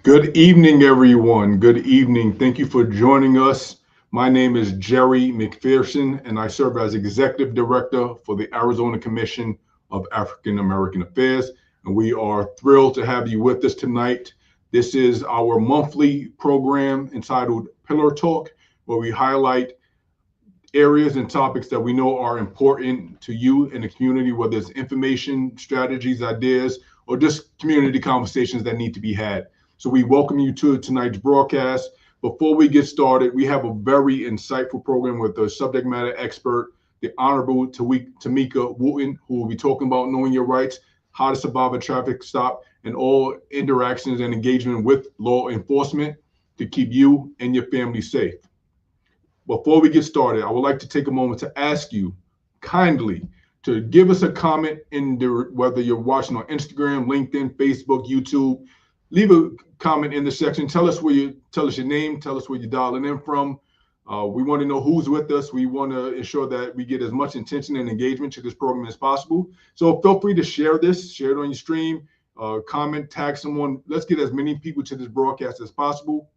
Good evening, everyone. Good evening. Thank you for joining us. My name is Jerry McPherson, and I serve as Executive Director for the Arizona Commission of African American Affairs. And we are thrilled to have you with us tonight. This is our monthly program entitled Pillar Talk, where we highlight areas and topics that we know are important to you in the community, whether it's information, strategies, ideas, or just community conversations that need to be had. So we welcome you to tonight's broadcast. Before we get started, we have a very insightful program with the subject matter expert, the Honorable Tamika Wooten, who will be talking about knowing your rights, how to survive a traffic stop, and all interactions and engagement with law enforcement to keep you and your family safe. Before we get started, I would like to take a moment to ask you kindly to give us a comment in whether you're watching on Instagram, LinkedIn, Facebook, YouTube. Leave a comment in the section. Tell us your name, tell us where you're dialing in from. We want to know who's with us. We want to ensure that we get as much attention and engagement to this program as possible. So feel free to share this, share it on your stream, comment, tag someone. Let's get as many people to this broadcast as possible.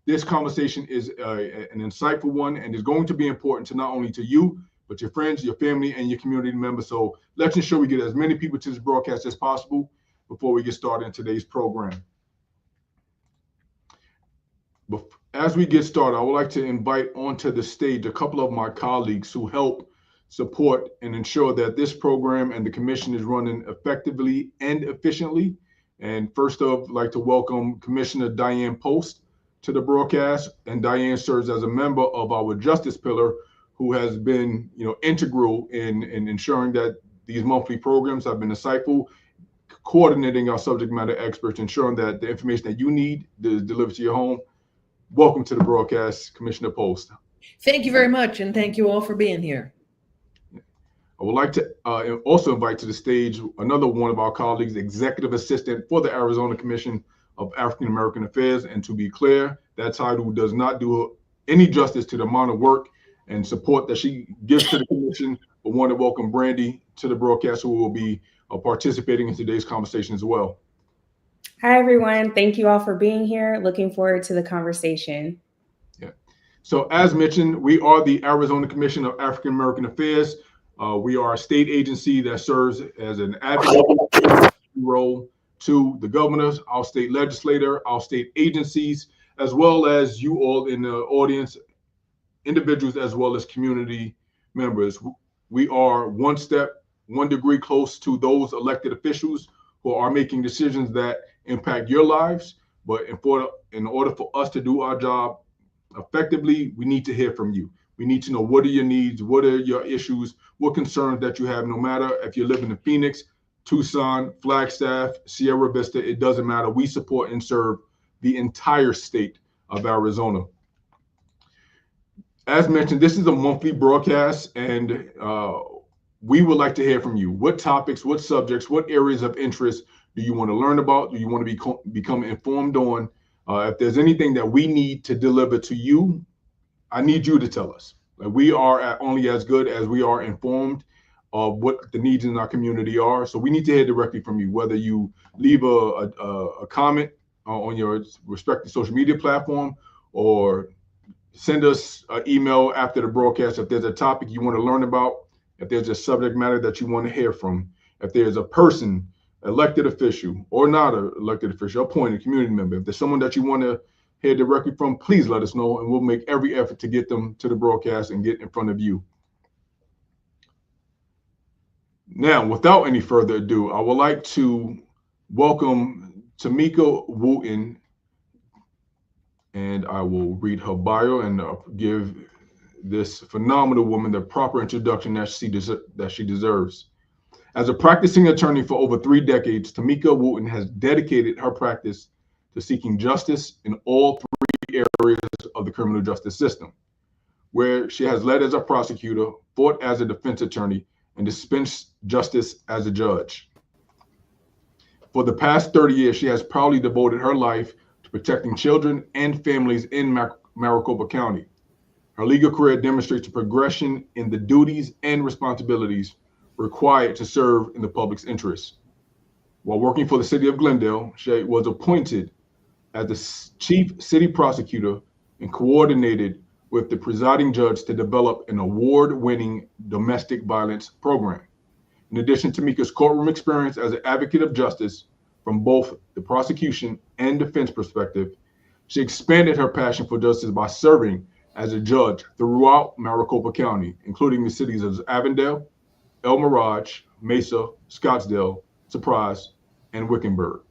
This conversation is an insightful one and is going to be important to not only to you, but your friends, your family, and your community members. So let's ensure we get as many people to this broadcast as possible before we get started in today's program. As we get started, I would like to invite onto the stage a couple of my colleagues who help support and ensure that this program and the commission is running effectively and efficiently. And first off, I'd like to welcome Commissioner Diane Post to the broadcast. And Diane serves as a member of our justice pillar, who has been, integral in ensuring that these monthly programs have been insightful, coordinating our subject matter experts, ensuring that the information that you need is delivered to your home. Welcome to the broadcast, Commissioner Post. Thank you very much, and thank you all for being here. I would like to also invite to the stage another one of our colleagues, Executive Assistant for the Arizona Commission of African American Affairs. And to be clear, that title does not do any justice to the amount of work and support that she gives to the commission. But want to welcome Brandy to the broadcast, who will be participating in today's conversation as well. Hi, everyone. Thank you all for being here. Looking forward to the conversation. Yeah. So as mentioned, we are the Arizona Commission of African American Affairs. We are a state agency that serves as an advocate role to the governors, our state legislator, our state agencies, as well as you all in the audience, individuals as well as community members. We are one step, 1 degree close to those elected officials who are making decisions that impact your lives. But in order for us to do our job effectively, we need to hear from you. We need to know what are your needs, what are your issues, what concerns that you have, no matter if you're living in Phoenix, Tucson, Flagstaff, Sierra Vista, it doesn't matter. We support and serve the entire state of Arizona. As mentioned, this is a monthly broadcast, and we would like to hear from you. What topics, what subjects, what areas of interest do you want to learn about? Do you want to become informed on? If there's anything that we need to deliver to you, I need you to tell us. We are only as good as we are informed of what the needs in our community are. So we need to hear directly from you, whether you leave a comment on your respective social media platform or send us an email after the broadcast if there's a topic you want to learn about, if there's a subject matter that you want to hear from, if there's a person, elected official or not an elected official, appointed community member, if there's someone that you want to hear directly from, please let us know, and we'll make every effort to get them to the broadcast and get in front of you. Now, without any further ado, I would like to welcome Tamika Wooten, and I will read her bio and give this phenomenal woman the proper introduction that she deserves. As a practicing attorney for over 3 decades, Tamika Wooten has dedicated her practice to seeking justice in all 3 areas of the criminal justice system, where she has led as a prosecutor, fought as a defense attorney, and dispensed justice as a judge. For the past 30 years, she has proudly devoted her life to protecting children and families in Maricopa County. Her legal career demonstrates a progression in the duties and responsibilities required to serve in the public's interest. While working for the city of Glendale, she was appointed as the chief city prosecutor and coordinated with the presiding judge to develop an award-winning domestic violence program. In addition to Tamika's courtroom experience as an advocate of justice from both the prosecution and defense perspective, she expanded her passion for justice by serving as a judge throughout Maricopa County, including the cities of Avondale, El Mirage, Mesa, Scottsdale, Surprise, and Wickenburg.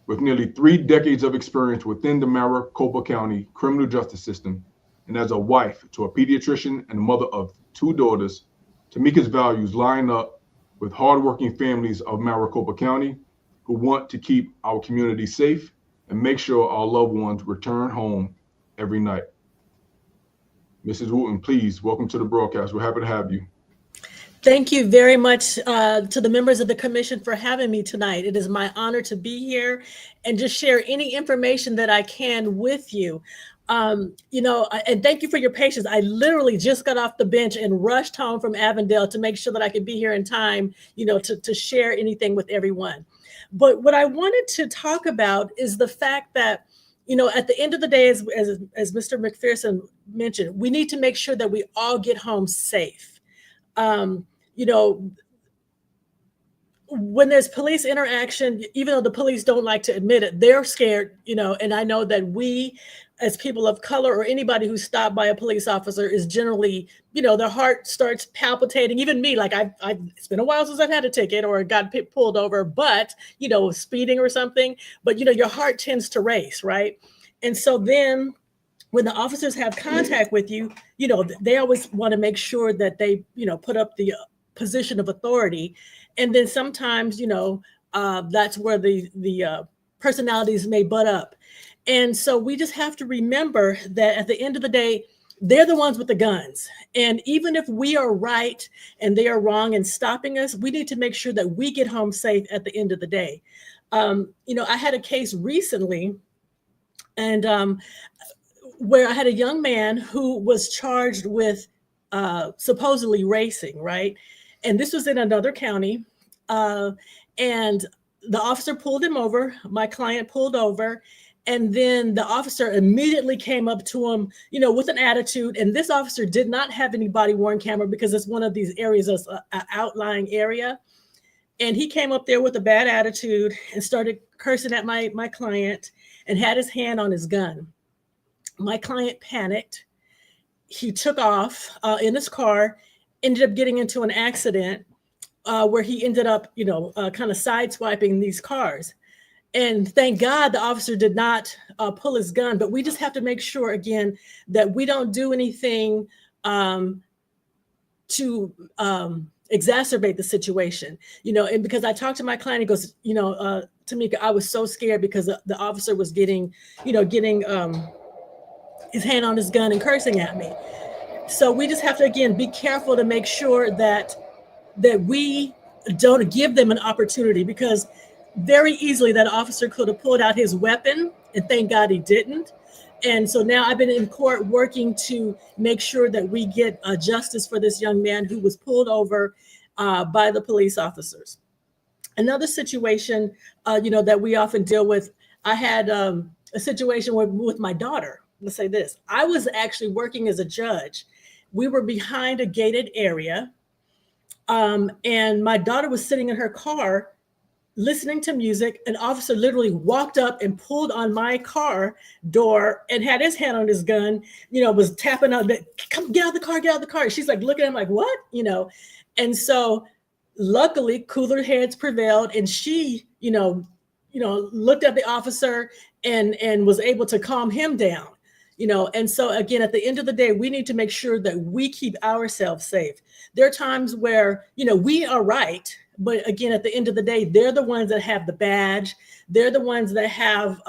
With nearly 3 decades of experience within the Maricopa County criminal justice system, and as a wife to a pediatrician and mother of 2 daughters, Tamika's values line up with hardworking families of Maricopa County who want to keep our community safe and make sure our loved ones return home every night. Mrs. Wooten, please, welcome to the broadcast. We're happy to have you. Thank you very much to the members of the commission for having me tonight. It is my honor to be here and just share any information that I can with you. And thank you for your patience. I literally just got off the bench and rushed home from Avondale to make sure that I could be here in time, to share anything with everyone. But what I wanted to talk about is the fact that, at the end of the day, as Mr. McPherson mentioned, we need to make sure that we all get home safe. When there's police interaction, even though the police don't like to admit it, they're scared, and I know that we as people of color or anybody who's stopped by a police officer is generally, their heart starts palpitating. Even me, like it's been a while since I've had a ticket or got pulled over, but, speeding or something, but, your heart tends to race, right? And so then when the officers have contact with you, they always want to make sure that they, put up the position of authority. And then sometimes, that's where the personalities may butt up. And so we just have to remember that at the end of the day, they're the ones with the guns. And even if we are right and they are wrong in stopping us, we need to make sure that we get home safe at the end of the day. I had a case recently and where I had a young man who was charged with supposedly racing, right? And this was in another county. And the officer pulled him over. My client pulled over. And then the officer immediately came up to him, with an attitude. And this officer did not have any body worn camera because it's one of these areas that's an outlying area. And he came up there with a bad attitude and started cursing at my client and had his hand on his gun. My client panicked. He took off in his car, ended up getting into an accident where he ended up, kind of sideswiping these cars. And thank God the officer did not pull his gun. But we just have to make sure, again, that we don't do anything to exacerbate the situation, and because I talked to my client, he goes, Tamika, I was so scared because the officer was getting his hand on his gun and cursing at me. So we just have to, again, be careful to make sure that we don't give them an opportunity, because very easily that officer could have pulled out his weapon, and thank God he didn't. And so now I've been in court working to make sure that we get justice for this young man who was pulled over by the police officers. Another situation, that we often deal with, I had a situation with my daughter. Let's say this. I was actually working as a judge. We were behind a gated area, and my daughter was sitting in her car listening to music. An officer literally walked up and pulled on my car door and had his hand on his gun, was tapping out, come get out of the car. She's like looking at him like, what? And so luckily cooler heads prevailed, and she, looked at the officer and was able to calm him down. And so again, at the end of the day, we need to make sure that we keep ourselves safe. There are times where, we are right. But again, at the end of the day, they're the ones that have the badge. They're the ones that have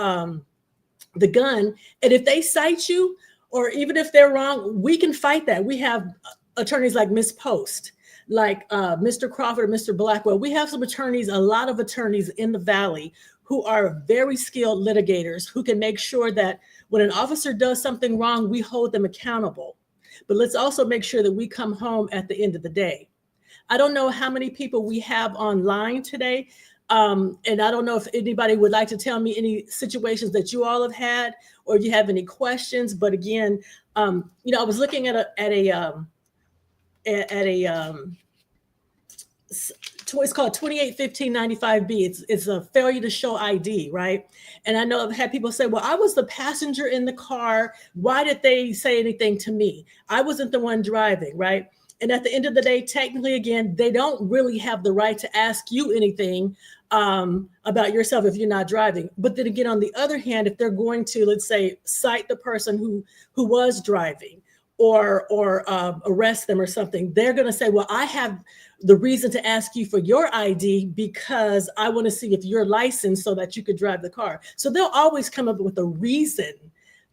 the gun. And if they cite you, or even if they're wrong, we can fight that. We have attorneys like Ms. Post, like Mr. Crawford, Mr. Blackwell. We have some attorneys, a lot of attorneys in the Valley who are very skilled litigators who can make sure that when an officer does something wrong, we hold them accountable. But let's also make sure that we come home at the end of the day. I don't know how many people we have online today. And I don't know if anybody would like to tell me any situations that you all have had, or if you have any questions. But again, I was looking at it's called 281595B. It's a failure to show ID, right? And I know I've had people say, well, I was the passenger in the car. Why did they say anything to me? I wasn't the one driving, right? And at the end of the day, technically, again, they don't really have the right to ask you anything about yourself if you're not driving. But then again, on the other hand, if they're going to, let's say, cite the person who was driving, or arrest them or something, they're going to say, well, I have the reason to ask you for your ID because I want to see if you're licensed so that you could drive the car. So they'll always come up with a reason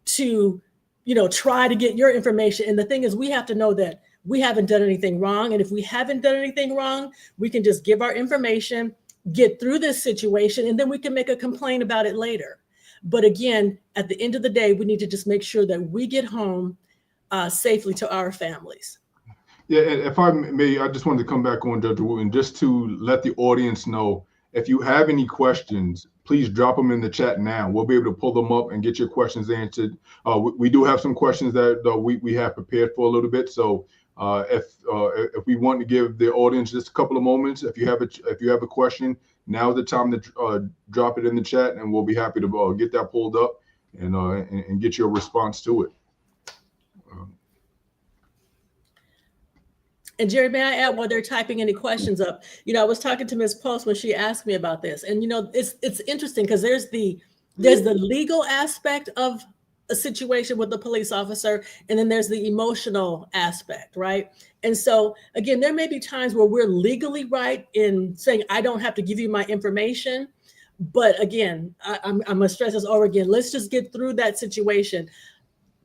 to, try to get your information. And the thing is, we have to know that we haven't done anything wrong. And if we haven't done anything wrong, we can just give our information, get through this situation, and then we can make a complaint about it later. But again, at the end of the day, we need to just make sure that we get home safely to our families. Yeah, and if I may, I just wanted to come back on Judge Wooten, just to let the audience know, if you have any questions, please drop them in the chat now. We'll be able to pull them up and get your questions answered. We do have some questions that we have prepared for a little bit. So if we want to give the audience just a couple of moments, if you have a question, now is the time to drop it in the chat, and we'll be happy to get that pulled up and get your response to it. And Jerry, may I add, while they're typing any questions up, I was talking to Ms. Post when she asked me about this, and it's interesting because there's the legal aspect of a situation with the police officer, and then there's the emotional aspect, right? And so again, there may be times where we're legally right in saying, I don't have to give you my information, but again, I'm gonna stress this over again. Let's just get through that situation.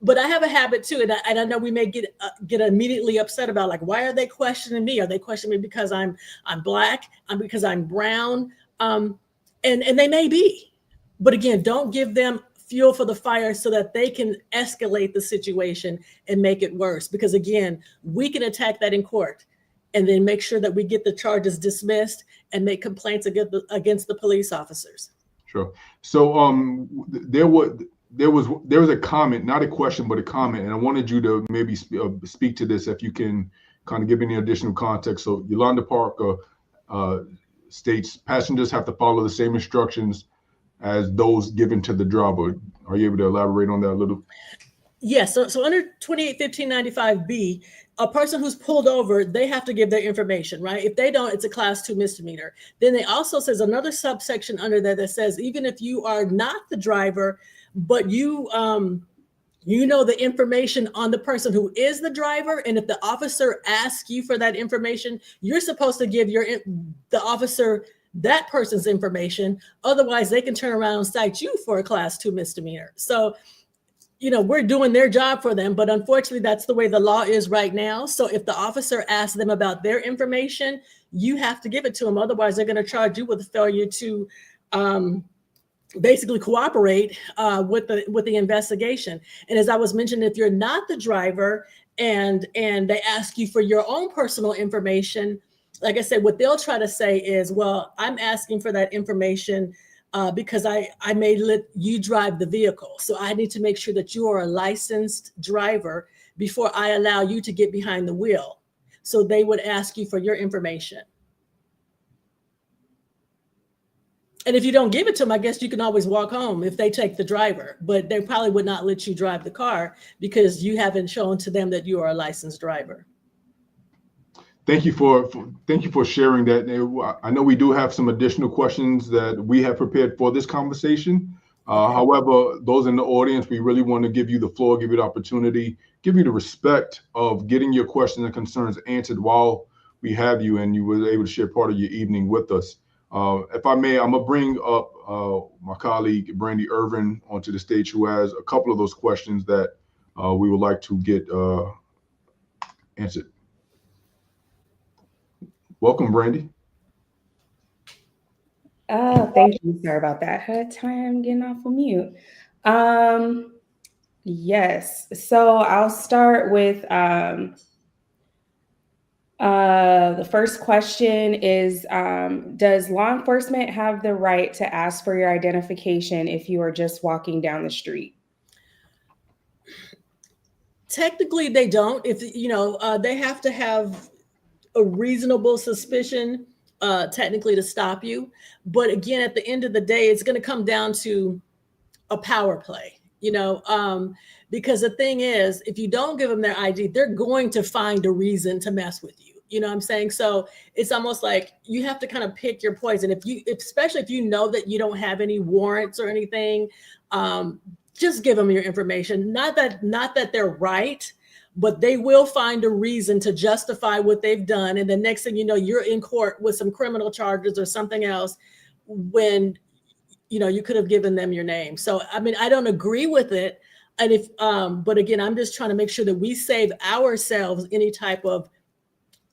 But I have a habit too, and I know we may get immediately upset about, like, why are they questioning me? Are they questioning me because I'm Black? Because I'm brown? And they may be, but again, don't give them fuel for the fire so that they can escalate the situation and make it worse. Because again, we can attack that in court, and then make sure that we get the charges dismissed and make complaints against the police officers. Sure. So there was a comment, not a question, but a comment, and I wanted you to maybe speak to this if you can kind of give any additional context. So Yolanda Parker states passengers have to follow the same instructions as those given to the driver. Are you able to elaborate on that a little? Yes. So under 281595B, a person who's pulled over, they have to give their information, right? If they don't, it's a class 2 misdemeanor. Then they also says another subsection under there that says, even if you are not the driver, but you know the information on the person who is the driver, and if the officer asks you for that information, you're supposed to give the officer that person's information. Otherwise, they can turn around and cite you for a class 2 misdemeanor. So, we're doing their job for them, but unfortunately, that's the way the law is right now. So if the officer asks them about their information, you have to give it to them. Otherwise, they're going to charge you with a failure to basically cooperate with the investigation. And as I was mentioning, if you're not the driver and they ask you for your own personal information, like I said, what they'll try to say is, well, I'm asking for that information because I may let you drive the vehicle. So I need to make sure that you are a licensed driver before I allow you to get behind the wheel. So they would ask you for your information. And if you don't give it to them, I guess you can always walk home if they take the driver, but they probably would not let you drive the car because you haven't shown to them that you are a licensed driver. Thank you for sharing that. I know we do have some additional questions that we have prepared for this conversation. Okay. However, those in the audience, we really want to give you the floor, give you the opportunity, give you the respect of getting your questions and concerns answered while we have you and you were able to share part of your evening with us. If I may, I'm going to bring up my colleague, Brandy Irvin, onto the stage, who has a couple of those questions that we would like to get answered. Welcome, Brandy. Thank you. Sorry about that. Had time getting off of mute. Yes. So I'll start with The first question is, does law enforcement have the right to ask for your identification if you are just walking down the street? Technically, they don't. If they have to have a reasonable suspicion, technically, to stop you. But again, at the end of the day, it's going to come down to a power play. Because the thing is, if you don't give them their ID, they're going to find a reason to mess with you. You know what I'm saying? So it's almost like you have to kind of pick your poison. Especially if you know that you don't have any warrants or anything, just give them your information. Not that they're right, but they will find a reason to justify what they've done. And the next thing you know, you're in court with some criminal charges or something else when, you could have given them your name. So, I mean, I don't agree with it. And but again, I'm just trying to make sure that we save ourselves any type of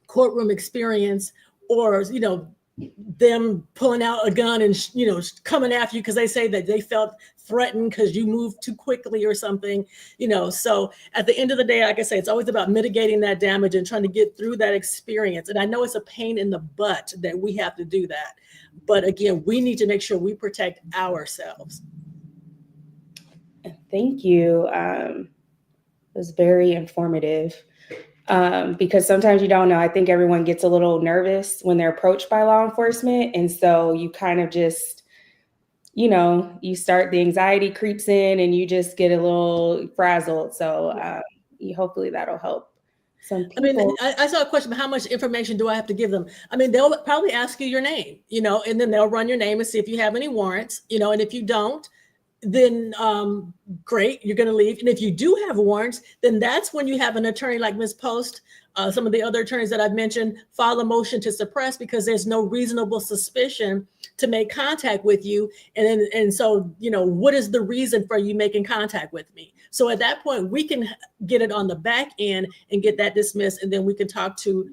courtroom experience or, them pulling out a gun and, coming after you because they say that they felt threatened because you moved too quickly or something, So at the end of the day, like I say, it's always about mitigating that damage and trying to get through that experience. And I know it's a pain in the butt that we have to do that. But again, we need to make sure we protect ourselves. Thank you. It was very informative. Because sometimes you don't know. I think everyone gets a little nervous when they're approached by law enforcement. And so you kind of just, you start, the anxiety creeps in and you just get a little frazzled. So hopefully that'll help some people. I mean, I saw a question, how much information do I have to give them? I mean, they'll probably ask you your name, and then they'll run your name and see if you have any warrants, and if you don't, then great, you're going to leave. And if you do have warrants, then that's when you have an attorney like Ms. Post, some of the other attorneys that I've mentioned, file a motion to suppress because there's no reasonable suspicion to make contact with you. And so, what is the reason for you making contact with me? So at that point, we can get it on the back end and get that dismissed. And then we can talk to,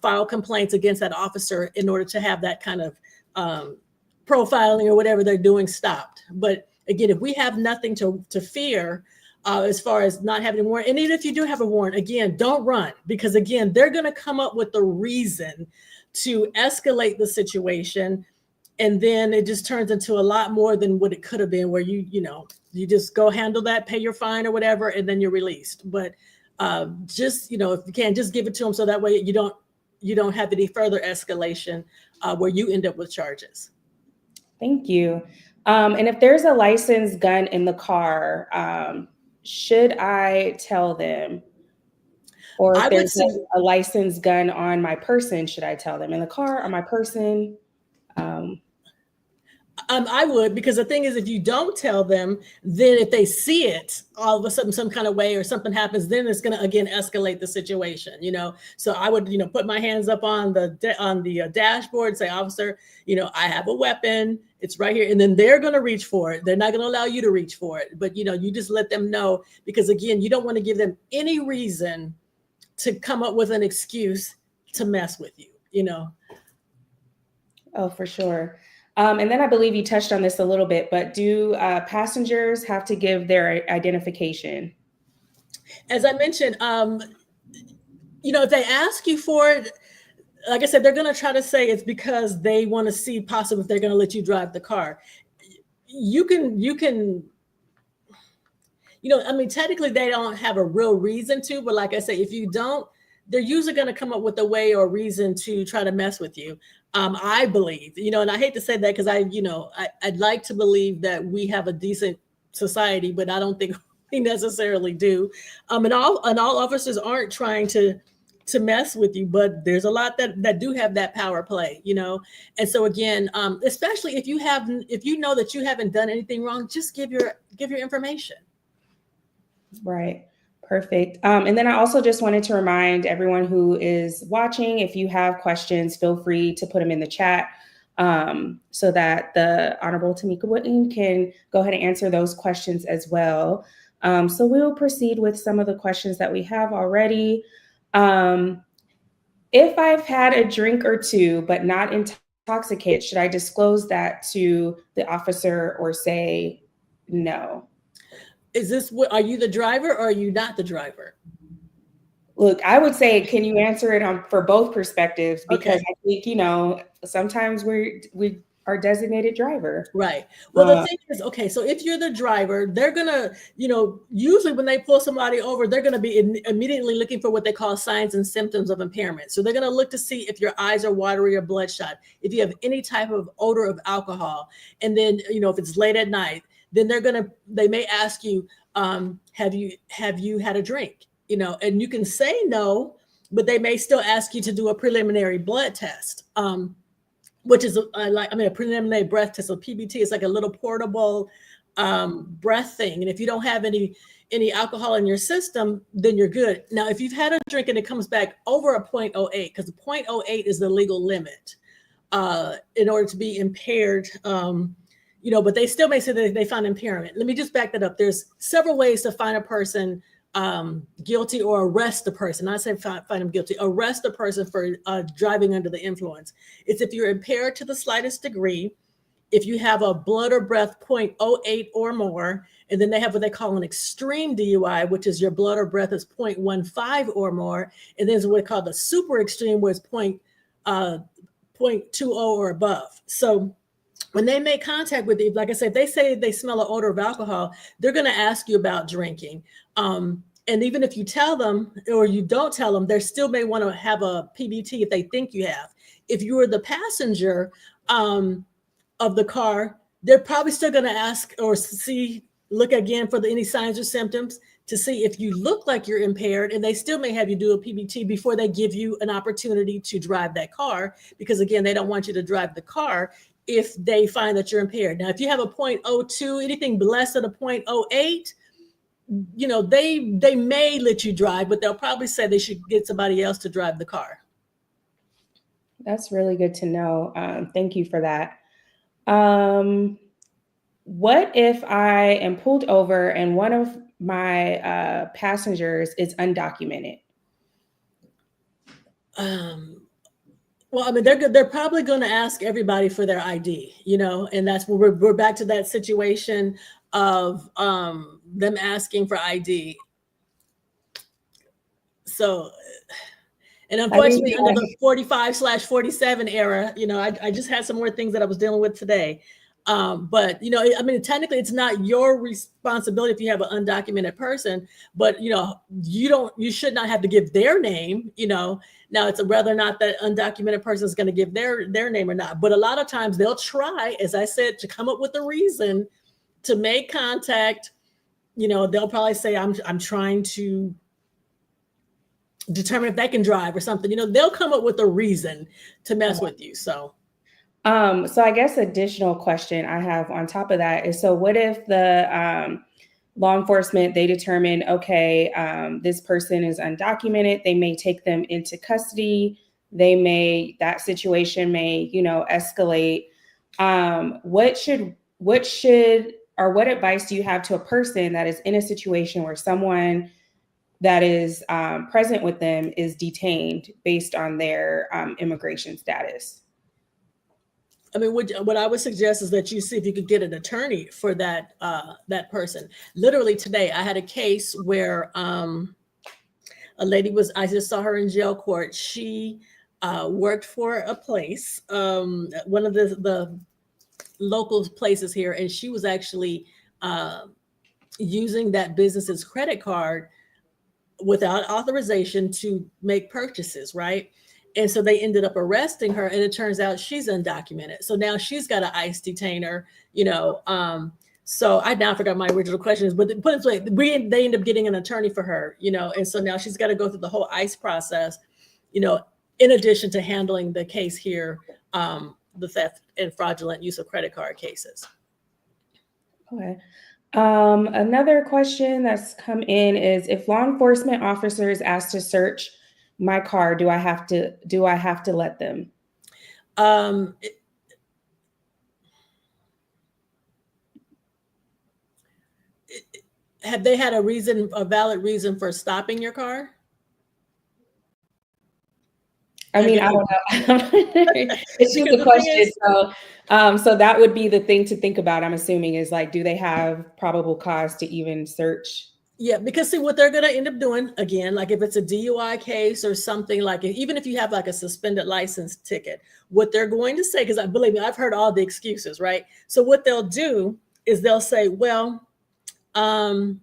file complaints against that officer in order to have that kind of profiling or whatever they're doing stopped. But again, if we have nothing to fear as far as not having a warrant, and even if you do have a warrant, again, don't run, because again, they're going to come up with a reason to escalate the situation. And then it just turns into a lot more than what it could have been, where you just go handle that, pay your fine or whatever, and then you're released. But just, if you can, just give it to them so that way you don't have any further escalation where you end up with charges. Thank you. And if there's a licensed gun in the car, should I tell them? Or if there's a licensed gun on my person, should I tell them? In the car, on my person? I would, because the thing is, if you don't tell them, then if they see it all of a sudden some kind of way or something happens, then it's going to again escalate the situation. So I would put my hands up on the dashboard, say, officer, I have a weapon, it's right here, and then they're going to reach for it. They're not going to allow you to reach for it, but you just let them know, because again, you don't want to give them any reason to come up with an excuse to mess with you. Oh, for sure. And then I believe you touched on this a little bit, but do passengers have to give their identification? As I mentioned, if they ask you for it, like I said, they're going to try to say it's because they want to see possibly if they're going to let you drive the car. You can, technically they don't have a real reason to, but like I say, if you don't, they're usually going to come up with a way or a reason to try to mess with you. I believe, and I hate to say that because I'd like to believe that we have a decent society, but I don't think we necessarily do. And all officers aren't trying to mess with you, but there's a lot that do have that power play, And so again, especially if you know that you haven't done anything wrong, just give your information. Right. Perfect. And then I also just wanted to remind everyone who is watching, if you have questions, feel free to put them in the chat so that the Honorable Tamika Wooten can go ahead and answer those questions as well. So we'll proceed with some of the questions that we have already. If I've had a drink or two, but not intoxicated, should I disclose that to the officer or say no? Are you the driver or are you not the driver? Look, I would say, can you answer it on for both perspectives? Because Okay. I think, sometimes we are designated driver. Right. Well, the Uh, thing is, okay, so if you're the driver, they're gonna, usually when they pull somebody over, they're gonna be immediately looking for what they call signs and symptoms of impairment. So they're gonna look to see if your eyes are watery or bloodshot, if you have any type of odor of alcohol, and then if it's late at night, then they may ask you, have you had a drink? And you can say no, but they may still ask you to do a preliminary blood test. Which is a preliminary breath test. So PBT is like a little portable breath thing. And if you don't have any alcohol in your system, then you're good. Now, if you've had a drink and it comes back over a 0.08, because the 0.08 is the legal limit in order to be impaired, but they still may say that they find impairment. Let me just back that up. There's several ways to find a person guilty or arrest the person. Not say find them guilty, arrest the person for driving under the influence. It's if you're impaired to the slightest degree, if you have a blood or breath 0.08 or more, and then they have what they call an extreme DUI, which is your blood or breath is 0.15 or more, and then there's what they call the super extreme, where it's 0.20 or above. So when they make contact with you, like I said, if they say they smell an odor of alcohol, they're going to ask you about drinking. And even if you tell them or you don't tell them, they still may want to have a PBT if they think you have. If you were the passenger of the car, they're probably still going to ask or look again for any signs or symptoms to see if you look like you're impaired, and they still may have you do a PBT before they give you an opportunity to drive that car, because again, they don't want you to drive the car if they find that you're impaired. Now, if you have a 0.02, anything less than a 0.08, they may let you drive, but they'll probably say they should get somebody else to drive the car. That's really good to know. Thank you for that. What if I am pulled over and one of my passengers is undocumented? Well, I mean, they're probably going to ask everybody for their ID, and that's where we're back to that situation of them asking for ID. So, and unfortunately, under the 45/47 era, I just had some more things that I was dealing with today. But technically, it's not your responsibility if you have an undocumented person, but you should not have to give their name. Now it's whether or not that undocumented person is going to give their name or not. But a lot of times they'll try, as I said, to come up with a reason to make contact. They'll probably say, I'm trying to determine if they can drive or something. They'll come up with a reason to mess with you. So I guess additional question I have on top of that is, so what if the law enforcement, they determine, okay, this person is undocumented, they may take them into custody, that situation may, escalate. What advice do you have to a person that is in a situation where someone that is present with them is detained based on their immigration status? I mean, what I would suggest is that you see if you could get an attorney for that person. Literally today, I had a case where a lady I just saw her in jail court. She worked for a place, one of the local places here, and she was actually using that business's credit card without authorization to make purchases, right? And so they ended up arresting her, and it turns out she's undocumented. So now she's got an ICE detainer, so I now forgot my original question, but put it this way, they end up getting an attorney for her, and so now she's got to go through the whole ICE process, in addition to handling the case here, the theft and fraudulent use of credit card cases. Okay. Another question that's come in is, if law enforcement officers ask to search my car, do I have to let them? Have they had a valid reason for stopping your car? I mean, I don't know. It's just a question. So that would be the thing to think about, I'm assuming, is like, do they have probable cause to even search Yeah, because see what they're going to end up doing again, like if it's a DUI case or something like it, even if you have like a suspended license ticket, what they're going to say, because I believe me, I've heard all the excuses, right? So what they'll do is they'll say, well, um,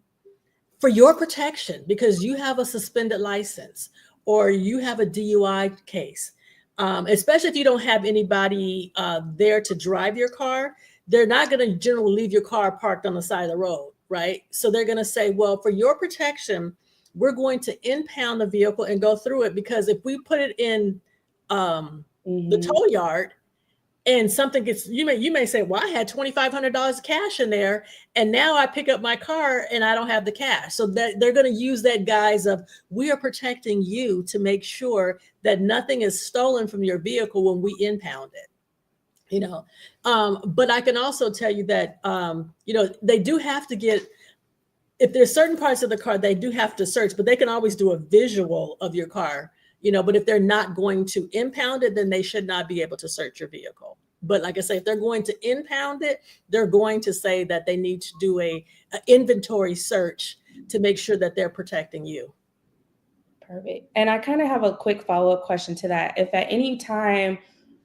for your protection, because you have a suspended license or you have a DUI case, especially if you don't have anybody there to drive your car, they're not going to generally leave your car parked on the side of the road, right? So they're going to say, well, for your protection, we're going to impound the vehicle and go through it, because if we put it in the Mhm. tow yard, and something gets, you may say, well, I had $2,500 cash in there, and now I pick up my car and I don't have the cash. So that they're going to use that guise of, we are protecting you to make sure that nothing is stolen from your vehicle when we impound it. But I can also tell you that they do have to get, if there's certain parts of the car they do have to search, but they can always do a visual of your car. But if they're not going to impound it, then they should not be able to search your vehicle. But like I say, if they're going to impound it, they're going to say that they need to do a inventory search to make sure that they're protecting you. Perfect. And I kind of have a quick follow-up question to that. If at any time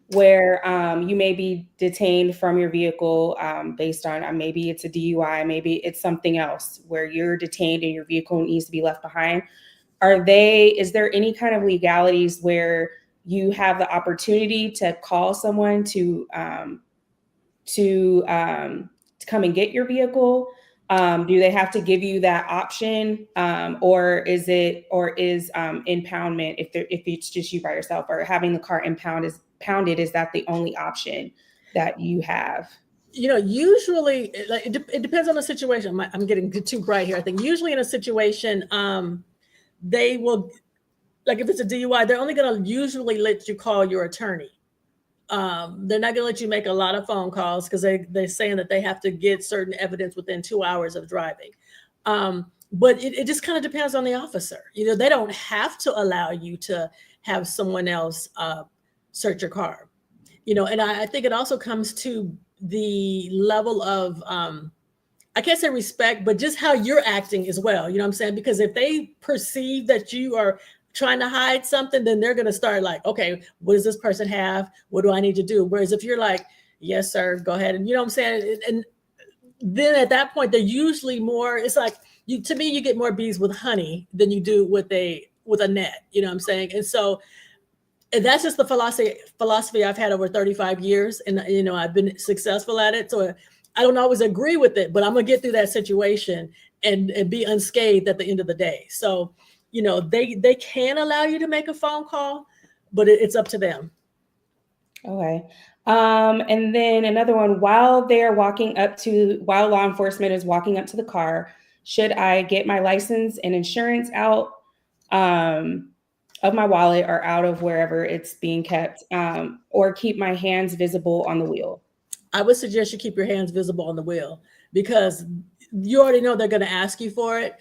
where you may be detained from your vehicle based on maybe it's a DUI, maybe it's something else where you're detained and your vehicle needs to be left behind, is there any kind of legalities where you have the opportunity to call someone to come and get your vehicle? Do they have to give you that option, or is impoundment, if it's just you by yourself, or having the car pounded, is that the only option that you have? Usually it depends on the situation. I'm getting too bright here. I think usually in a situation, they will, like if it's a DUI, they're only going to usually let you call your attorney. They're not going to let you make a lot of phone calls, because they're saying that they have to get certain evidence within 2 hours of driving. But it just kind of depends on the officer. They don't have to allow you to have someone else search your car. And I think it also comes to the level of, I can't say respect, but just how you're acting as well. You know what I'm saying? Because if they perceive that you are trying to hide something, then they're going to start like, okay, what does this person have? What do I need to do? Whereas if you're like, yes, sir, go ahead. And you know what I'm saying? And then at that point, they're usually more, it's like, to me, you get more bees with honey than you do with a net. You know what I'm saying? And so, and that's just the philosophy I've had over 35 years. And, I've been successful at it. So I don't always agree with it, but I'm going to get through that situation and be unscathed at the end of the day. So, they can allow you to make a phone call, but it's up to them. Okay. And then another one, while law enforcement is walking up to the car, should I get my license and insurance out of my wallet or out of wherever it's being kept, or keep my hands visible on the wheel? I would suggest you keep your hands visible on the wheel, because you already know they're going to ask you for it.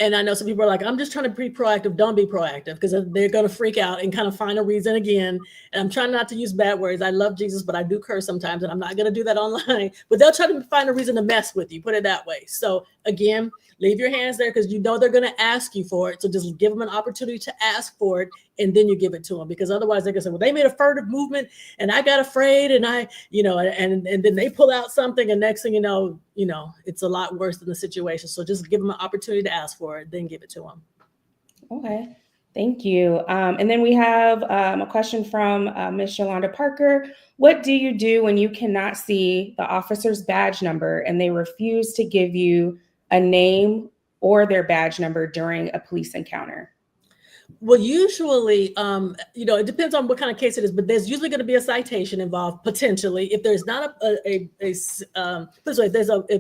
And I know some people are like, I'm just trying to be proactive. Don't be proactive, because they're going to freak out and kind of find a reason again. And I'm trying not to use bad words. I love Jesus, but I do curse sometimes, and I'm not going to do that online. But they'll try to find a reason to mess with you, put it that way. So again, leave your hands there, because they're going to ask you for it. So just give them an opportunity to ask for it, and then you give it to them, because otherwise they're going to say, well, they made a furtive movement and I got afraid, and and then they pull out something, and next thing you know, it's a lot worse than the situation. So just give them an opportunity to ask for it, then give it to them. Okay. Thank you. And then we have a question from Ms. Yolanda Parker. What do you do when you cannot see the officer's badge number and they refuse to give you a name or their badge number during a police encounter? Well, usually, it depends on what kind of case it is, but there's usually going to be a citation involved potentially. If there's not if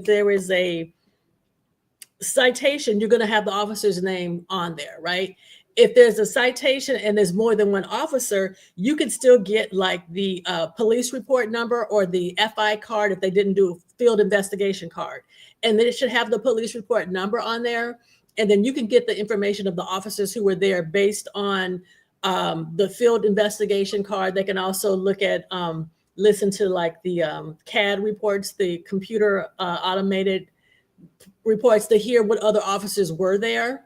there is a citation, you're going to have the officer's name on there, right? If there's a citation and there's more than one officer, you can still get like the police report number or the FI card if they didn't do a field investigation card. And then it should have the police report number on there. And then you can get the information of the officers who were there based on the field investigation card. They can also look at, listen to like the CAD reports, the computer automated reports to hear what other officers were there.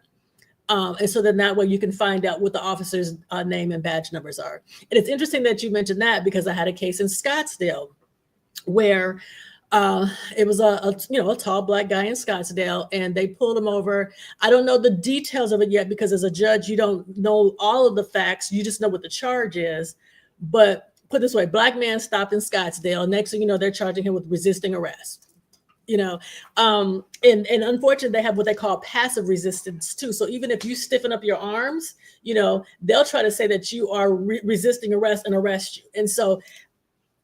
And so then that way you can find out what the officer's name and badge numbers are. And it's interesting that you mentioned that, because I had a case in Scottsdale where it was a tall black guy in Scottsdale, and they pulled him over. I don't know the details of it yet, because as a judge, you don't know all of the facts. You just know what the charge is. But put this way, black man stopped in Scottsdale. Next thing you know, they're charging him with resisting arrest. And unfortunately, they have what they call passive resistance too. So even if you stiffen up your arms, they'll try to say that you are resisting arrest and arrest you. And so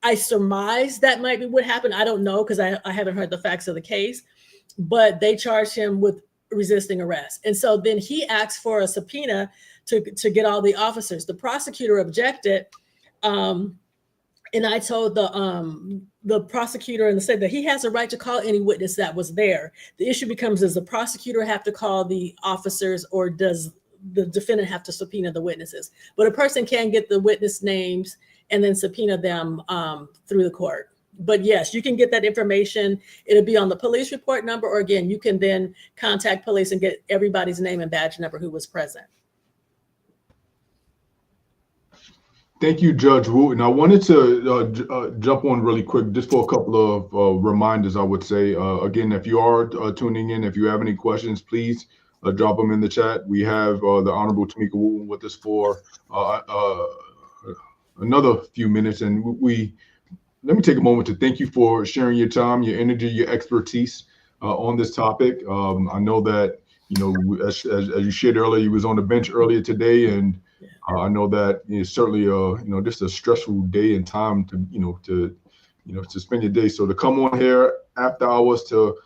I surmise that might be what happened. I don't know, because I haven't heard the facts of the case, but they charged him with resisting arrest. And so then he asked for a subpoena to get all the officers. The prosecutor objected. And I told the prosecutor and said that he has a right to call any witness that was there. The issue becomes, does the prosecutor have to call the officers, or does the defendant have to subpoena the witnesses? But a person can get the witness names and then subpoena them through the court. But yes, you can get that information. It'll be on the police report number, or again, you can then contact police and get everybody's name and badge number who was present. Thank you, Judge Wooten. I wanted to jump on really quick just for a couple of reminders, I would say. Again, if you are tuning in, if you have any questions, please drop them in the chat. We have the Honorable Tamika Wooten with us for another few minutes. And let me take a moment to thank you for sharing your time, your energy, your expertise on this topic. I know that, as you shared earlier, you was on the bench earlier today, and I know that it's certainly just a stressful day and time to spend your day. So to come on here after hours to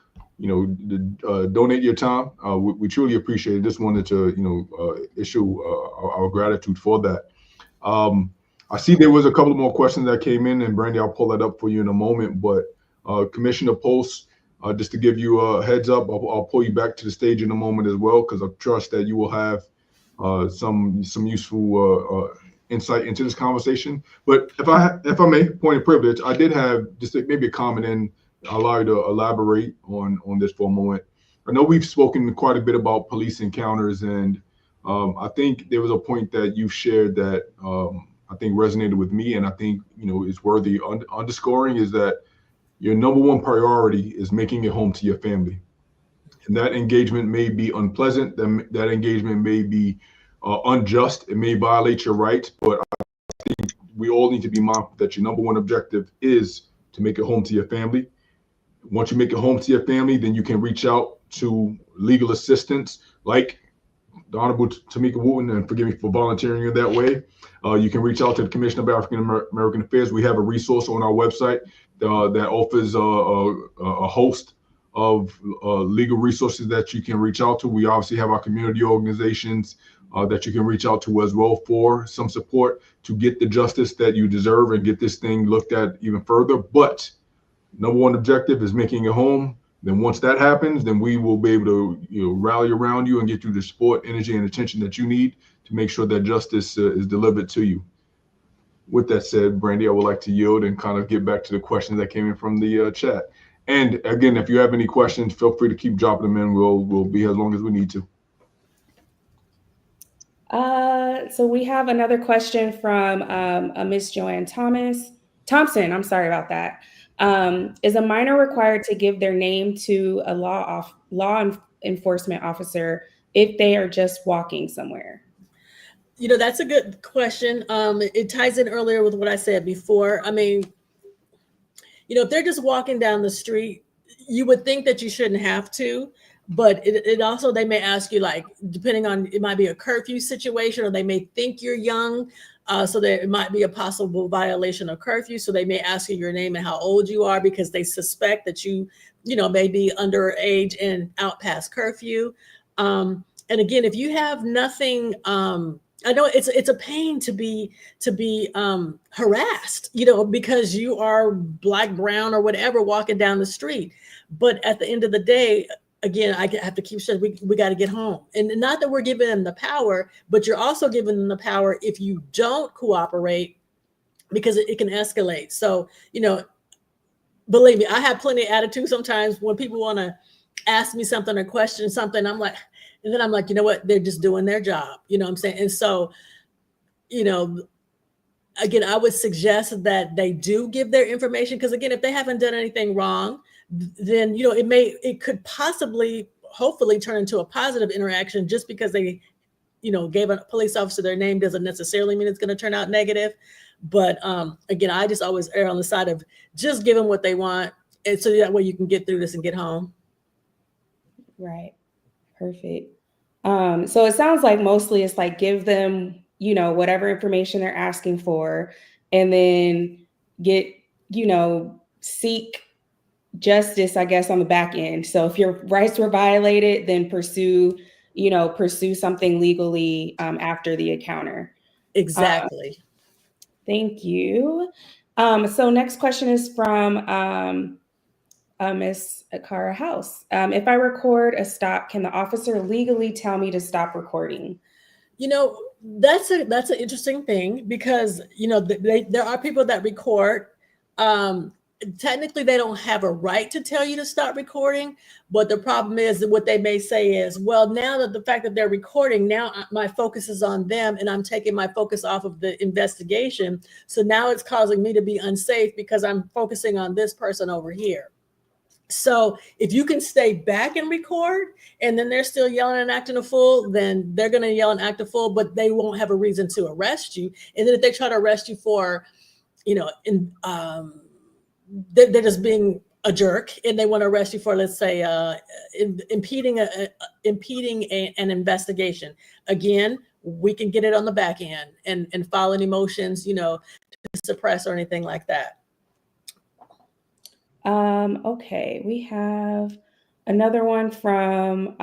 donate your time, we truly appreciate it. Just wanted to issue our gratitude for that. I see there was a couple more questions that came in, and Brandy, I'll pull that up for you in a moment. But Commissioner Post, just to give you a heads up, I'll pull you back to the stage in a moment as well, because I trust that you will have some useful insight into this conversation. But if I may, point of privilege, I did have just maybe a comment, and I'll allow you to elaborate on this for a moment. I know we've spoken quite a bit about police encounters, and I think there was a point that you shared that I think resonated with me, and I think is worthy underscoring, is that your number one priority is making it home to your family. And that engagement may be unpleasant. That engagement may be unjust. It may violate your rights, but I think we all need to be mindful that your number one objective is to make it home to your family. Once you make it home to your family, then you can reach out to legal assistance like the Honorable Tamika Wooten, and forgive me for volunteering in that way. You can reach out to the Commission of African American Affairs. We have a resource on our website that offers a host of legal resources that you can reach out to. We obviously have our community organizations that you can reach out to as well for some support to get the justice that you deserve and get this thing looked at even further. But number one objective is making it home. Then once that happens, then we will be able to rally around you and get you the support, energy, and attention that you need to make sure that justice is delivered to you. With that said, Brandy, I would like to yield and kind of get back to the questions that came in from the chat. And again, if you have any questions, feel free to keep dropping them in. We'll be here as long as we need to. So we have another question from Miss Joanne Thompson. I'm sorry about that. Is a minor required to give their name to a law enforcement officer if they are just walking somewhere? That's a good question. It ties in earlier with what I said before. I mean, if they're just walking down the street, you would think that you shouldn't have to, but it also, they may ask you, like, depending on, it might be a curfew situation, or they may think you're young. So there might be a possible violation of curfew. So they may ask you your name and how old you are, because they suspect that you may be underage and out past curfew. And again, if you have nothing, I know it's a pain to be harassed, because you are Black, brown, or whatever walking down the street. But at the end of the day, again, I have to keep saying we got to get home. And not that we're giving them the power, but you're also giving them the power if you don't cooperate, because it can escalate. So, believe me, I have plenty of attitude sometimes when people want to ask me something or question something. I'm like, and then I'm like, you know what? They're just doing their job. You know what I'm saying? And so, you know, again, I would suggest that they do give their information, because again, if they haven't done anything wrong, then, you know, it could possibly, hopefully turn into a positive interaction. Just because they, you know, gave a police officer their name doesn't necessarily mean it's going to turn out negative. But again, I just always err on the side of just give them what they want, and so that way you can get through this and get home. Right. Perfect. So it sounds like mostly it's like give them, you know, whatever information they're asking for, and then get, you know, seek justice, I guess, on the back end. So if your rights were violated, then pursue something legally after the encounter. Exactly. Thank you. So next question is from Ms. Akara House. If I record a stop, can the officer legally tell me to stop recording? You know, that's an interesting thing, because, you know, there are people that record. Technically, they don't have a right to tell you to stop recording. But the problem is that what they may say is, well, now that the fact that they're recording, now my focus is on them, and I'm taking my focus off of the investigation. So now it's causing me to be unsafe because I'm focusing on this person over here. So if you can stay back and record, and then they're still yelling and acting a fool, then they're going to yell and act a fool, but they won't have a reason to arrest you. And then if they try to arrest you for, you know, they're just being a jerk, and they want to arrest you for, let's say, impeding an investigation. Again, we can get it on the back end and file any motions, you know, to suppress or anything like that. Okay, we have another one from,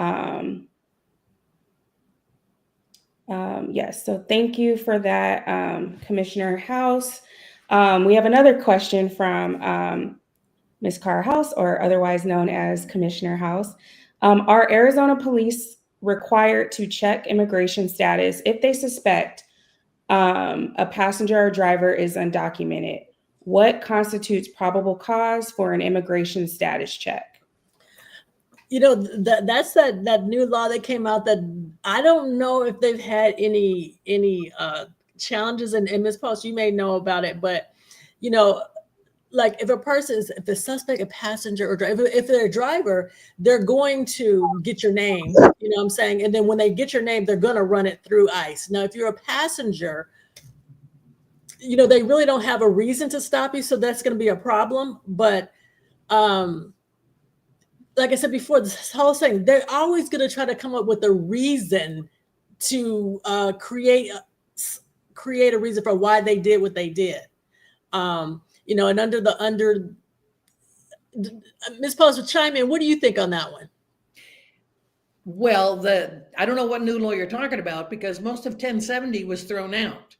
yes, so thank you for that, Commissioner House. We have another question from Ms. Carr House, or otherwise known as Commissioner House. Are Arizona police required to check immigration status if they suspect a passenger or driver is undocumented? What constitutes probable cause for an immigration status check? You know, that's that new law that came out, that I don't know if they've had any challenges. And Ms. Post, you may know about it, but, you know, like if the suspect, a passenger or driver, if they're a driver, they're going to get your name, you know what I'm saying? And then when they get your name, they're going to run it through ICE. Now, if you're a passenger, you know, they really don't have a reason to stop you. So that's going to be a problem. But like I said before, this whole thing, they're always going to try to come up with a reason to create a reason for why they did what they did. You know, and under Ms. Post, chime in. What do you think on that one? Well, I don't know what new law you're talking about, because most of 1070 was thrown out.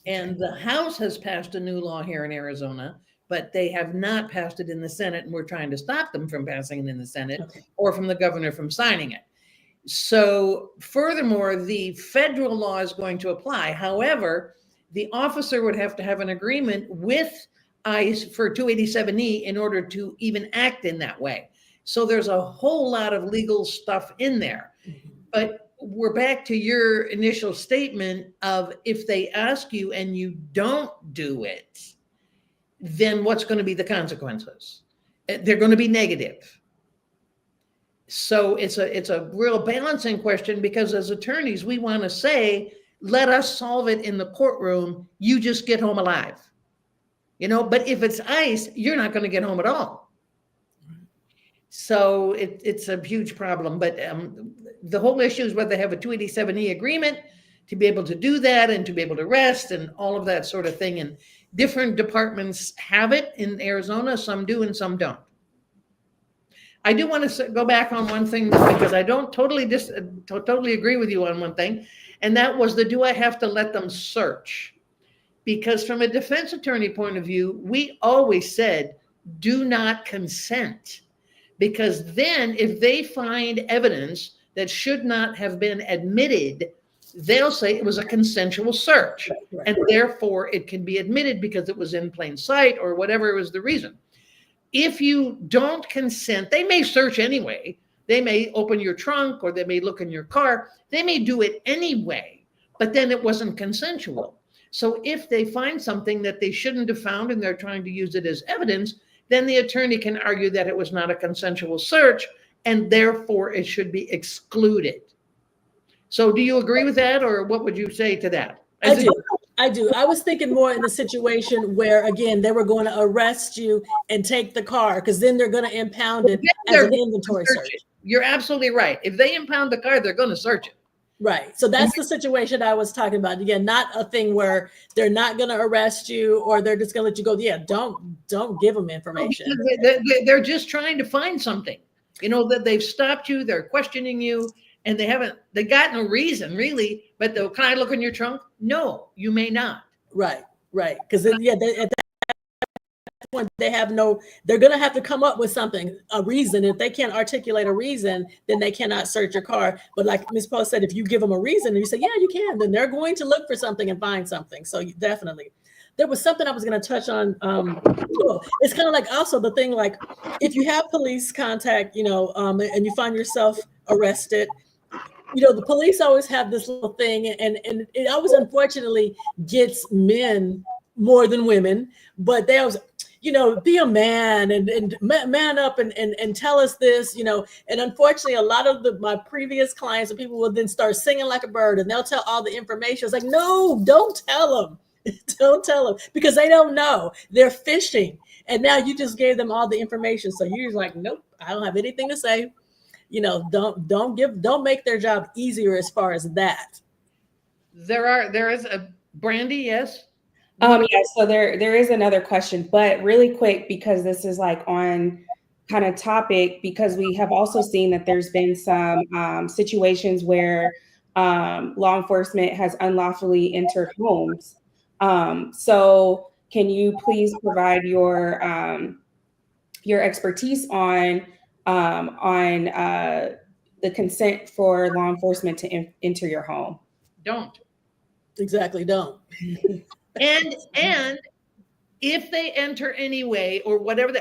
And the House has passed a new law here in Arizona, but they have not passed it in the Senate, and we're trying to stop them from passing it in the Senate, or from the governor from signing it. So furthermore, the federal law is going to apply. However, the officer would have to have an agreement with ICE for 287E in order to even act in that way. So there's a whole lot of legal stuff in there. But we're back to your initial statement of, if they ask you and you don't do it, then what's going to be the consequences? They're going to be negative. So it's a real balancing question, because as attorneys, we want to say, let us solve it in the courtroom. You just get home alive. You know, but if it's ICE, you're not going to get home at all. So it's a huge problem. But the whole issue is whether they have a 287E agreement to be able to do that, and to be able to arrest and all of that sort of thing. And different departments have it in Arizona. Some do and some don't. I do want to go back on one thing, though, because I don't totally agree with you on one thing. And that was do I have to let them search? Because from a defense attorney point of view, we always said, do not consent. Because then if they find evidence that should not have been admitted, they'll say it was a consensual search. Right. And therefore it can be admitted because it was in plain sight, or whatever was the reason. If you don't consent, they may search anyway, They may open your trunk or they may look in your car. They may do it anyway, but then it wasn't consensual. So if they find something that they shouldn't have found and they're trying to use it as evidence, then the attorney can argue that it was not a consensual search and therefore it should be excluded. So do you agree with that, or what would you say to that? I do. I was thinking more in the situation where, again, they were going to arrest you and take the car, because then they're going to impound it as an inventory search. You're absolutely right. If they impound the car, they're going to search it. Right. So that's the situation I was talking about. Again, not a thing where they're not going to arrest you or they're just going to let you go. Yeah, don't give them information. They're just trying to find something. You know, that they've stopped you, they're questioning you, and they got no reason really, but can I look in your trunk? No, you may not. Right. Because at that point, they're going to have to come up with something, a reason. If they can't articulate a reason, then they cannot search your car. But like Ms. Post said, if you give them a reason and you say, yeah, you can, then they're going to look for something and find something. So definitely. There was something I was going to touch on. It's kind of like also the thing, like if you have police contact, and you find yourself arrested, the police always have this little thing, and it always unfortunately gets men more than women, but they always, be a man and man up and tell us this, and unfortunately a lot of my previous clients and people will then start singing like a bird and they'll tell all the information. It's like, no, don't tell them. Don't tell them, because they don't know. They're fishing. And now you just gave them all the information. So you're like, nope, I don't have anything to say. Don't make their job easier as far as that. There is a Brandy, yes. Yeah, so there is another question, but really quick, because this is like on kind of topic, because we have also seen that there's been some situations where law enforcement has unlawfully entered homes. So can you please provide your expertise on the consent for law enforcement to enter your home? Don't. Exactly, don't. And if they enter anyway or whatever,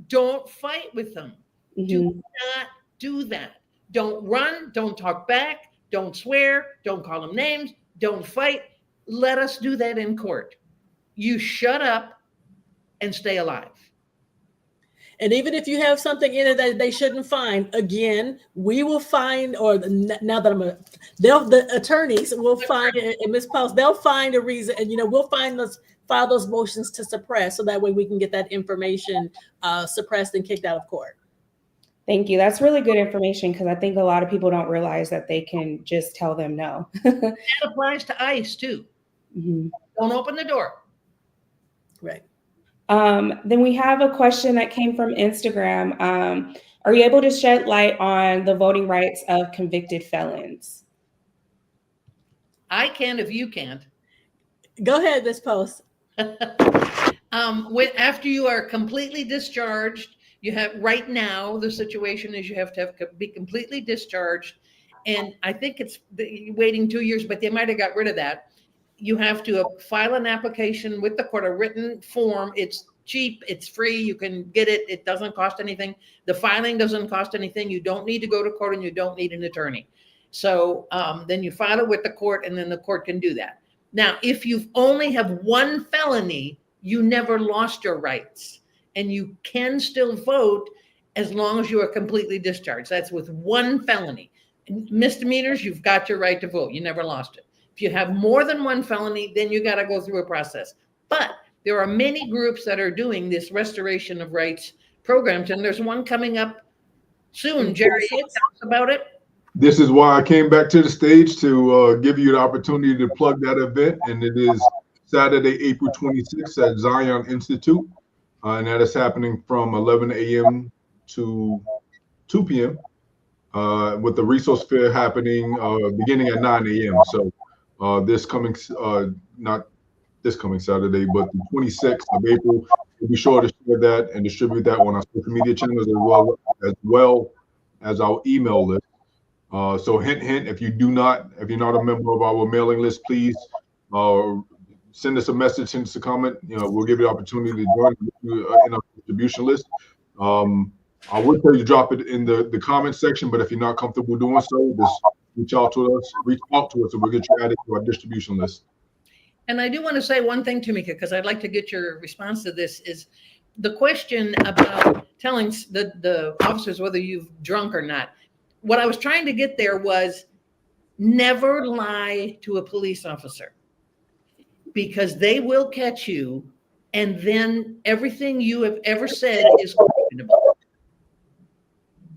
don't fight with them. Mm-hmm. Do not do that. Don't run, don't talk back, don't swear, don't call them names, don't fight. Let us do that in court. You shut up and stay alive. And even if you have something in it that they shouldn't find, again, we will find, or now that the attorneys will find, and Ms. Post, they'll find a reason, and we'll file those motions to suppress, so that way we can get that information suppressed and kicked out of court. Thank you. That's really good information, because I think a lot of people don't realize that they can just tell them no. That applies to ICE too. Mm-hmm. Don't open the door. Right. Then we have a question that came from Instagram. Are you able to shed light on the voting rights of convicted felons? I can if you can't. Go ahead, Ms. Post. After you are completely discharged, you have, right now, the situation is you have to be completely discharged. And I think it's waiting 2 years, but they might have got rid of that. You have to file an application with the court, a written form. It's cheap, it's free, you can get it, it doesn't cost anything. The filing doesn't cost anything. You don't need to go to court and you don't need an attorney. So then you file it with the court, and then the court can do that. Now, if you only have one felony, you never lost your rights, and you can still vote as long as you are completely discharged. That's with one felony. Misdemeanors, you've got your right to vote. You never lost it. If you have more than one felony, then you got to go through a process. But there are many groups that are doing this restoration of rights programs, and there's one coming up soon. Jerry, tell us about it. This is why I came back to the stage, to give you the opportunity to plug that event, and it is Saturday, April 26th at Zion Institute, and that is happening from 11 a.m. to 2 p.m. With the resource fair happening beginning at 9 a.m. So this coming, not this coming Saturday, but the 26th of April, we'll be sure to share that and distribute that on our social media channels, as well as our email list. So hint, if you're not a member of our mailing list, please send us a message, send us a comment. We'll give you the opportunity to join in our distribution list. I would tell you drop it in the comment section, but if you're not comfortable doing so, just reach out to us, and we'll get you added to our distribution list. And I do want to say one thing, Tamika, because I'd like to get your response to this, is the question about telling the officers whether you've drunk or not. What I was trying to get there was never lie to a police officer, because they will catch you, and then everything you have ever said is questionable.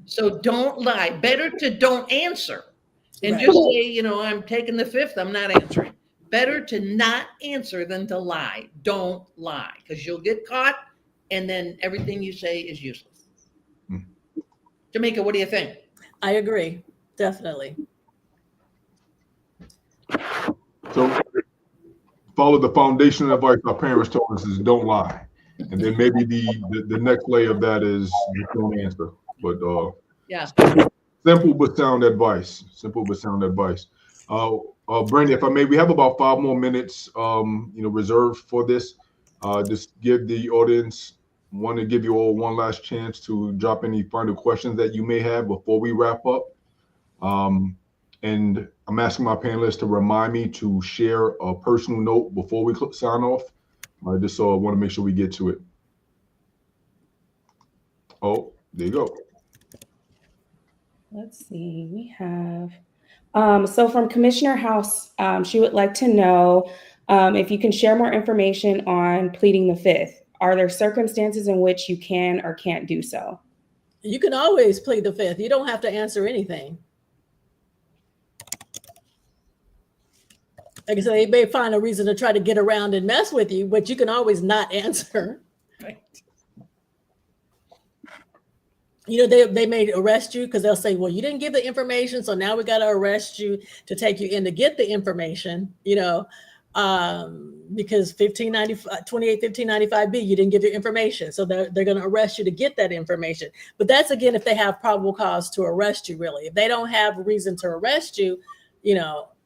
So don't lie. Better to don't answer and Right. just say, I'm taking the fifth, I'm not answering. Better to not answer than to lie. Don't lie, because you'll get caught, and then everything you say is useless. Tamika, what do you think? I agree, definitely. So follow the foundational advice our parents told us is don't lie. And then maybe the next layer of that is just don't answer. But Yeah. simple but sound advice. Brandy, if I may, we have about 5 more minutes reserved for this. Just give the audience, want to give you all one last chance to drop any final questions that you may have before we wrap up. And I'm asking my panelists to remind me to share a personal note before we sign off. Just so I want to make sure we get to it. Oh, there you go. Let's see, we have, so from Commissioner House, she would like to know if you can share more information on pleading the fifth. Are there circumstances in which you can or can't do so? You can always plead the fifth. You don't have to answer anything. Like I said, they may find a reason to try to get around and mess with you, but you can always not answer. Right. They may arrest you because they'll say, well, you didn't give the information, so now we got to arrest you to take you in to get the information, because 1595B, you didn't give your information. So they're going to arrest you to get that information. But that's, again, if they have probable cause to arrest you, really. If they don't have a reason to arrest you,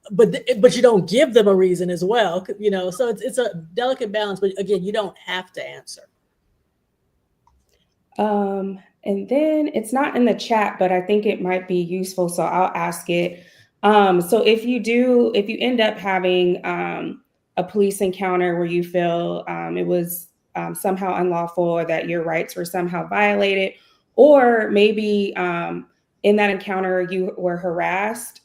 but you don't give them a reason as well, so it's a delicate balance. But again, you don't have to answer. And then it's not in the chat, but I think it might be useful, so I'll ask it. So if you end up having a police encounter where you feel it was somehow unlawful, or that your rights were somehow violated, or maybe in that encounter you were harassed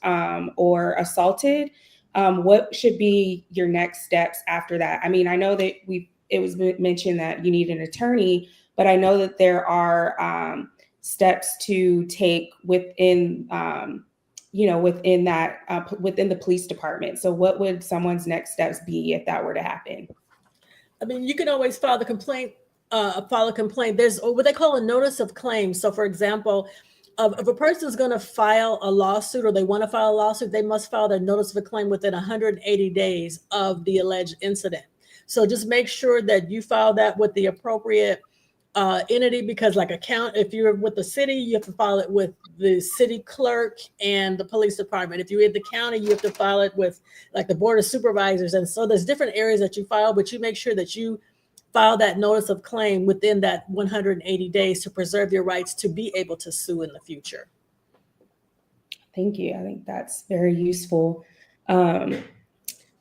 or assaulted, what should be your next steps after that? I mean, I know that it was mentioned that you need an attorney, but I know that there are steps to take within within the police department. So what would someone's next steps be if that were to happen? I mean, you can always file a complaint. There's what they call a notice of claim. So, for example, if a person's going to file a lawsuit, or they want to file a lawsuit, they must file their notice of a claim within 180 days of the alleged incident. So just make sure that you file that with the appropriate entity, because if you're with the city, you have to file it with the city clerk and the police department. If you're in the county, you have to file it with the board of supervisors. And so there's different areas that you file, but you make sure that you file that notice of claim within that 180 days to preserve your rights to be able to sue in the future. Thank you. I think that's very useful.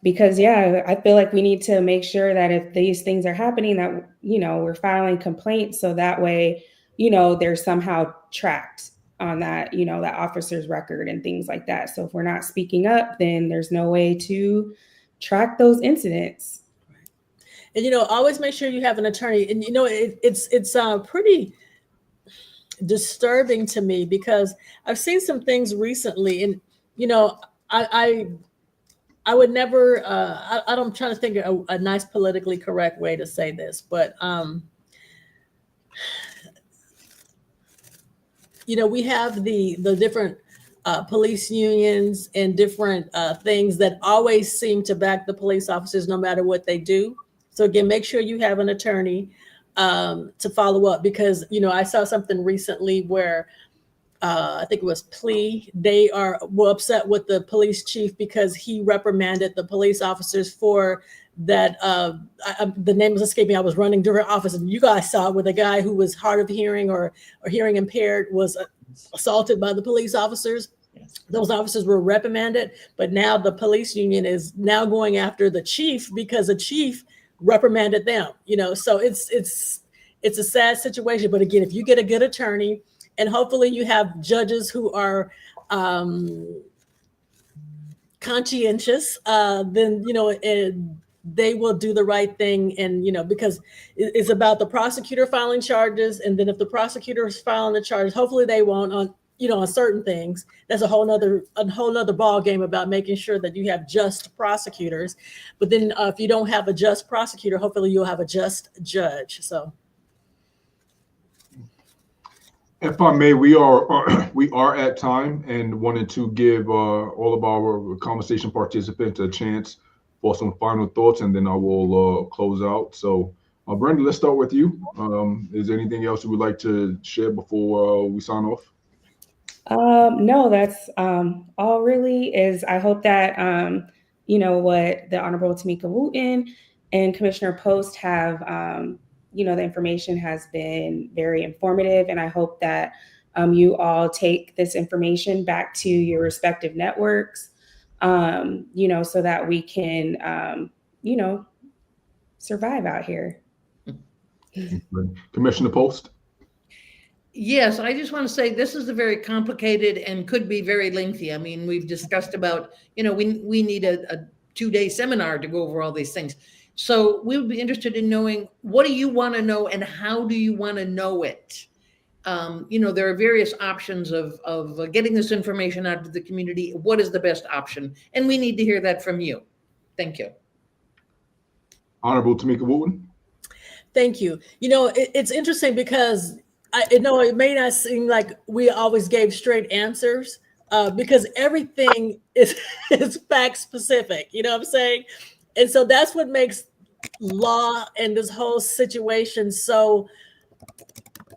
Because I feel like we need to make sure that if these things are happening, that, we're filing complaints, so that way, they're somehow tracked on that, that officer's record and things like that. So if we're not speaking up, then there's no way to track those incidents. And, always make sure you have an attorney. And, it's pretty disturbing to me, because I've seen some things recently, and, I would never, I'm trying to think of a nice politically correct way to say this, but, we have the different police unions and different things that always seem to back the police officers no matter what they do. So again, make sure you have an attorney to follow up, because, I saw something recently where I think it was Plea. They were upset with the police chief because he reprimanded the police officers for that the name was escaping me. I was running to her office, and you guys saw it, with a guy who was hard of hearing or hearing impaired was assaulted by the police officers. Those officers were reprimanded, but now the police union is now going after the chief because the chief reprimanded them. So it's a sad situation. But again, if you get a good attorney, and hopefully you have judges who are conscientious, then they will do the right thing. And because it's about the prosecutor filing charges, and then if the prosecutor is filing the charges, hopefully they won't on certain things. That's a whole nother ball game about making sure that you have just prosecutors. But then if you don't have a just prosecutor, hopefully you'll have a just judge. So if I may, we are at time, and wanted to give all of our conversation participants a chance for some final thoughts, and then I will close out. So, Brenda, let's start with you. Is there anything else you would like to share before we sign off? No, that's all really is. I hope that, what the Honorable Tamika Wooten and Commissioner Post have, the information has been very informative. And I hope that you all take this information back to your respective networks, so that we can, survive out here. Commissioner Post? Yes, I just want to say this is a very complicated and could be very lengthy. I mean, we've discussed about, we need a 2-day seminar to go over all these things. So we would be interested in knowing, what do you want to know and how do you want to know it? There are various options of getting this information out to the community. What is the best option? And we need to hear that from you. Thank you. Honorable Tamika Wooten? Thank you. It's interesting because it may not seem like we always gave straight answers, because everything is fact specific. You know what I'm saying? And so that's what makes law and this whole situation so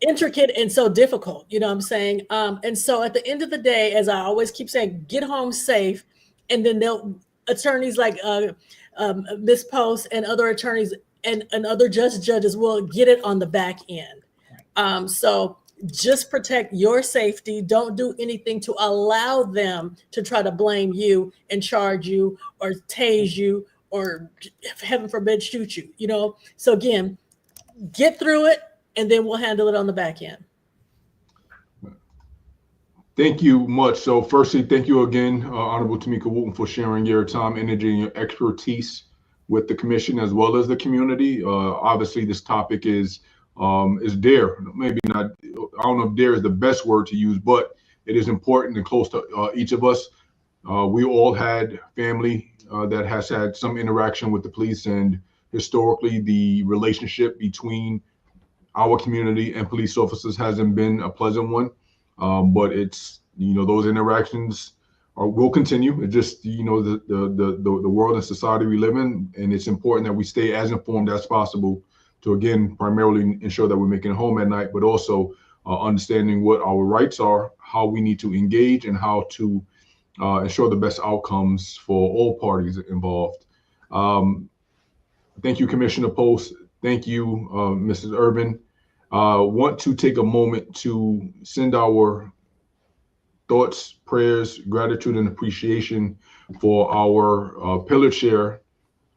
intricate and so difficult. You know what I'm saying? And so at the end of the day, as I always keep saying, get home safe. And then attorneys like Ms. Post and other attorneys and other judges will get it on the back end. So just protect your safety. Don't do anything to allow them to try to blame you and charge you or tase you or, heaven forbid, shoot you. So again, get through it, and then we'll handle it on the back end. Thank you much. So firstly, thank you again, Honorable Tamika Wooten, for sharing your time, energy, and your expertise with the commission as well as the community. Obviously, this topic is dear. Maybe not, I don't know if dear is the best word to use, but it is important and close to each of us. We all had family that has had some interaction with the police, and historically, the relationship between our community and police officers hasn't been a pleasant one. But it's, those interactions will continue. It's just, the world and society we live in, and it's important that we stay as informed as possible to, again, primarily ensure that we're making it home at night, but also understanding what our rights are, how we need to engage, and how to ensure the best outcomes for all parties involved. Thank you, Commissioner Post. Thank you, Mrs. Urban. Want to take a moment to send our thoughts, prayers, gratitude, and appreciation for our pillar chair,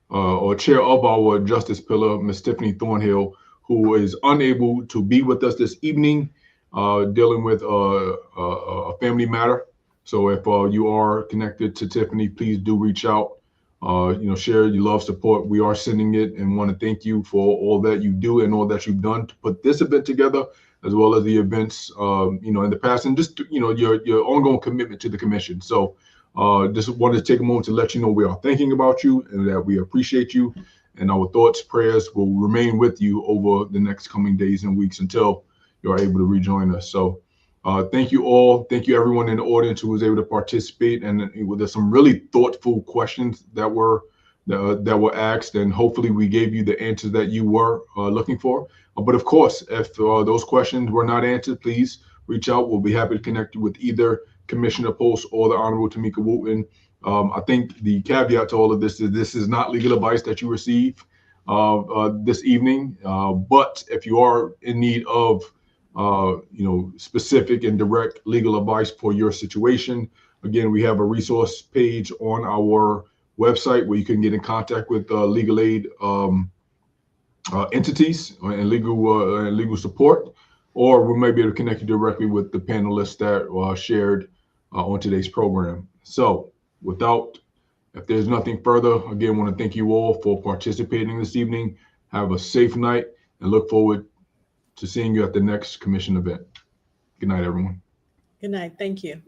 or chair of our justice pillar, Ms. Tiffany Thornhill, who is unable to be with us this evening, dealing with a family matter. So if you are connected to Tiffany, please do reach out. Share your love, support. We are sending it, and want to thank you for all that you do and all that you've done to put this event together, as well as the events, in the past, and just, your ongoing commitment to the commission. So just wanted to take a moment to let you know we are thinking about you and that we appreciate you, and our thoughts, prayers will remain with you over the next coming days and weeks until you're able to rejoin us. So thank you all. Thank you everyone in the audience who was able to participate. And there's some really thoughtful questions that were asked, and hopefully we gave you the answers that you were looking for. But of course, if those questions were not answered, please reach out. We'll be happy to connect you with either Commissioner Post or the Honorable Tamika Wooten I think the caveat to all of this is not legal advice that you receive this evening. But if you are in need of specific and direct legal advice for your situation, again, we have a resource page on our website where you can get in contact with legal aid entities and legal support, or we may be able to connect you directly with the panelists that shared on today's program. So, if there's nothing further, again, I want to thank you all for participating this evening. Have a safe night and look forward to seeing you at the next commission event. Good night, everyone. Good night. Thank you.